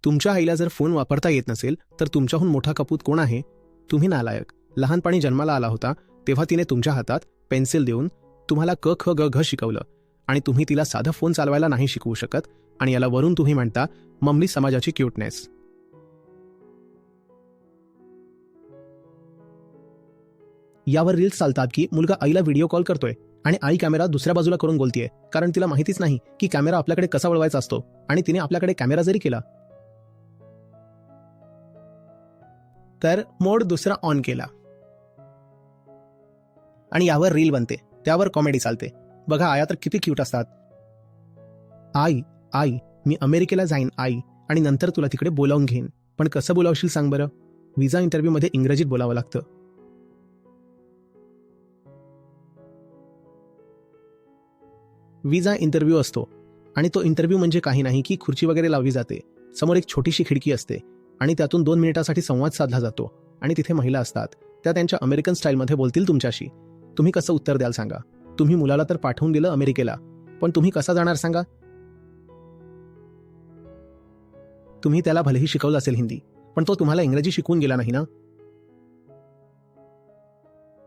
तुमच्या आईला जर फोन वापरता येत नसेल तर तुमच्याहून मोठा कपूत कोण आहे? तुम्ही नालायक. लहानपणी जन्माला आला होता तेव्हा तिने तुमच्या हातात पेन्सिल देऊन तुम्हाला क ख ग घ शिकवलं आणि तुम्ही तिला साधा फोन चालवायला नाही शिकवू शकत आणि याला वरून तुम्ही म्हणता ममली समाजाची क्यूटनेस. यावर रील्स चालतात की मुलगा आईला व्हिडिओ कॉल करतोय आणि आई कॅमेरा दुसऱ्या बाजूला करून बोलतीये कारण तिला माहितीच नाही की कॅमेरा आपल्याकडे कसा वळवायचा असतो आणि तिने आपल्याकडे कॅमेरा जरी केला तर मोड दुसरा ऑन केला आणि यावर रील बनते, त्यावर कॉमेडी चालते. बघा आया तर किती क्यूट असतात. आई आई मी अमेरिकेला जाईन आई आणि नंतर तुला तिकडे बोलावून घेईन. पण कसं बोलावशील सांग बरं? व्हिसा इंटरव्ह्यू मध्ये इंग्रजीत बोलावं लागतं. व्हिसा इंटरव्ह्यू असतो आणि तो इंटरव्ह्यू म्हणजे काही नाही की खुर्ची वगैरे लावली जाते. समोर एक छोटीशी खिडकी असते आणि त्यातून 2 मिनिटासाठी संवाद साधला जातो आणि तिथे महिला असतात. त्या त्यांच्या अमेरिकन स्टाईलमध्ये बोलतील तुमच्याशी. तुम्ही कसं उत्तर द्याल सांगा? तुम्ही मुलाला तर पाठवून दिलं अमेरिकेला, पण तुम्ही कसा जाणार सांगा? तुम्ही त्याला भलेही शिकवलं असेल हिंदी, पण तो तुम्हाला इंग्रजी शिकवून गेला नाही ना.